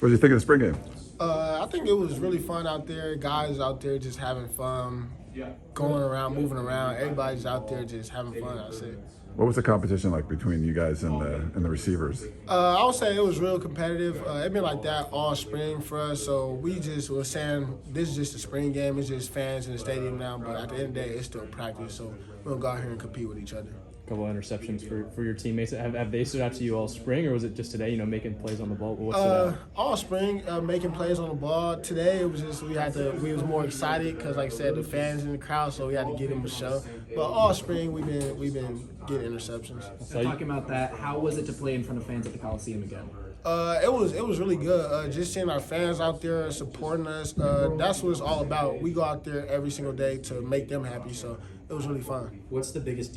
What did you think of the spring game? I think it was really fun out there. Guys out there just having fun, going around, moving around. Everybody's out there just having fun, I'd say. What was the competition like between you guys and the receivers? I would say it was real competitive. It's been like that all spring for us, so we just were saying this is just a spring game. It's just fans in the stadium now, but at the end of the day, it's still practice, so we'll go out here and compete with each other. A couple of interceptions for your teammates. Have they stood out to you all spring, or was it just today, making plays on the ball? What stood out? All spring, making plays on the ball. Today it was just we was more excited because, like I said, the fans in the crowd, so we had to give them a show. But all spring we've been getting interceptions. So talking about that, how was it to play in front of fans at the Coliseum again? It was really good. Just seeing our fans out there supporting us. That's what it's all about. We go out there every single day to make them happy. So it was really fun. What's the biggest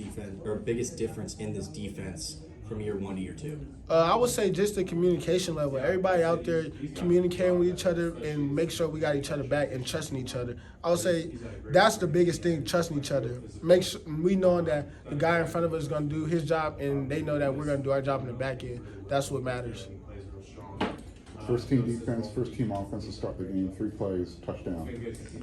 difference in this defense from year 1 to year 2? I would say just the communication level. Everybody out there communicating with each other and make sure we got each other back and trusting each other. I would say that's the biggest thing, trusting each other. Make sure we know that the guy in front of us is going to do his job and they know that we're going to do our job in the back end. That's what matters. First team defense, first team offense to start the game, 3 plays, touchdown.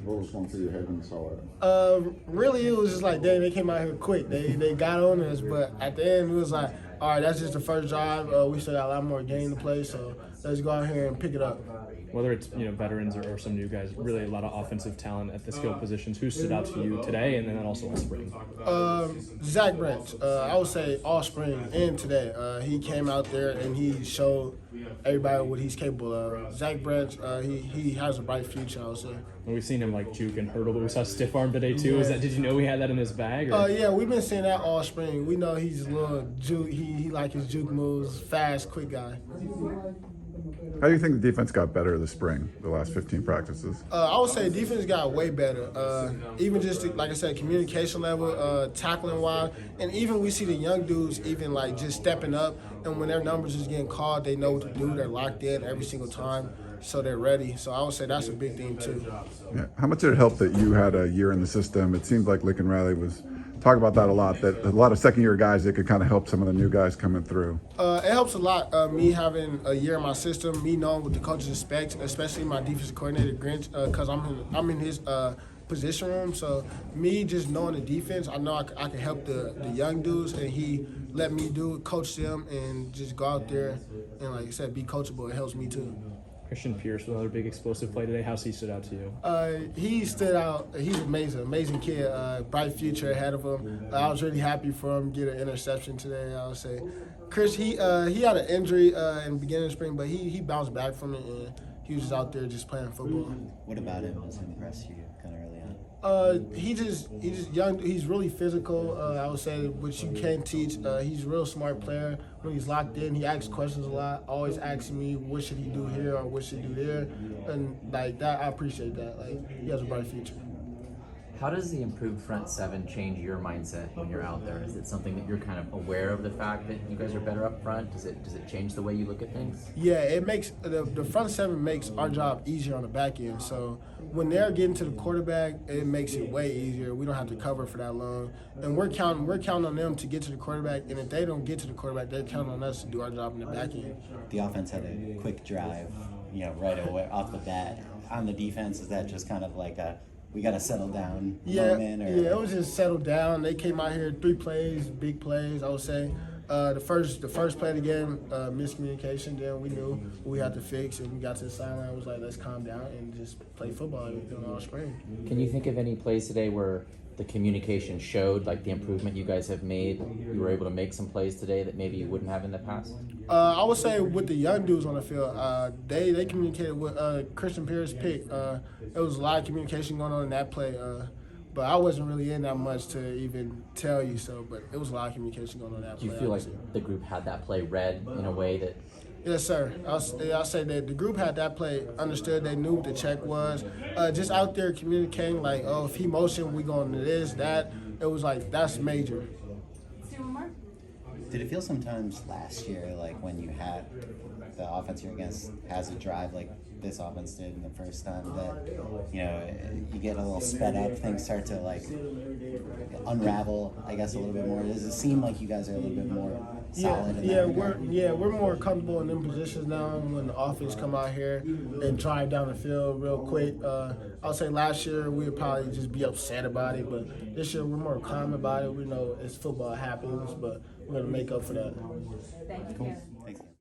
What was going through your head when you saw that? Really, it was just like, dang, they came out here quick. They got on us, but at the end, it was like, all right, that's just the first drive. We still got a lot more game to play, so let's go out here and pick it up. Whether it's veterans or some new guys, really a lot of offensive talent at the skill positions. Who stood out to you today, and then also all spring? Zach Branch. I would say all spring and today. He came out there and he showed everybody what he's capable of. Zach Branch, he has a bright future, I would say. We've seen him like juke and hurdle, but we saw stiff arm today too. Yeah. Did you know he had that in his bag? Or? Yeah, we've been seeing that all spring. We know he's a little juke. He like his juke moves, fast, quick guy. How do you think the defense got better this spring, the last 15 practices? I would say defense got way better. Even just, like I said, communication level, tackling wise, and even we see the young dudes even like just stepping up, and when their numbers is getting called, they know what to do. They're locked in every single time, so they're ready. So I would say that's a big thing too. Yeah. How much did it help that you had a year in the system? It seemed like Lincoln Riley was talking about that a lot, that a lot of second-year guys that could kind of help some of the new guys coming through. It helps a lot, me having a year in my system, me knowing what the coaches expect, especially my defensive coordinator, Grinch, because I'm in his position room. So me just knowing the defense, I know I can help the young dudes, and he let me coach them, and just go out there and, like I said, be coachable. It helps me too. Christian Pierce with another big explosive play today. How's he stood out to you? He stood out. He's amazing kid. Bright future ahead of him. I was really happy for him to get an interception today. I would say, Chris, he had an injury in the beginning of spring, but he bounced back from it, and he was just out there just playing football. What about him has impressed you kind of early on? He's just young. He's really physical. I would say, which you can't teach. He's a real smart player. When he's locked in, he asks questions a lot. Always asking me, what should he do here or what should he do there, and like that, I appreciate that. Like, he has a bright future. How does the improved front seven change your mindset when you're out there? Is it something that you're kind of aware of the fact that you guys are better up front? Does it change the way you look at things? Yeah, it makes the front seven makes our job easier on the back end. So when they're getting to the quarterback, it makes it way easier. We don't have to cover for that long, and we're counting on them to get to the quarterback. And if they don't get to the quarterback, they're counting on us to do our job in the back end. The offense had a quick drive, right away off the bat. On the defense, is that just kind of like we got to settle down moment? Or? Yeah, it was just settle down. They came out here 3 plays, big plays, I would say. The first play of the game, miscommunication. Then we knew what we had to fix, and we got to the sideline. It was like, let's calm down and just play football all spring. Can you think of any plays today where the communication showed, like the improvement you guys have made? You were able to make some plays today that maybe you wouldn't have in the past? I would say with the young dudes on the field, they communicated with Christian Pierce pick. There was a lot of communication going on in that play. But I wasn't really in that much to even tell you so, but it was a lot of communication going on in that play. Do you feel like the group had that play read in a way that... Yes, sir. I'll say that the group had that play, understood, they knew what the check was. Just out there communicating, like, oh, if he motioned, we going to this, that. It was like, that's major. Did it feel sometimes last year, like when you had the offense you're against has a drive, like this offense did in the first time, that you get a little sped up, things start to like unravel, I guess, a little bit more? Does it seem like you guys are a little bit more solid in that regard? We're more comfortable in them positions now when the offense come out here and drive down the field real quick. I'll say last year we would probably just be upset about it, but this year we're more calm about it. We know it's football happens, but we're gonna make up for that. Thank you. Thanks.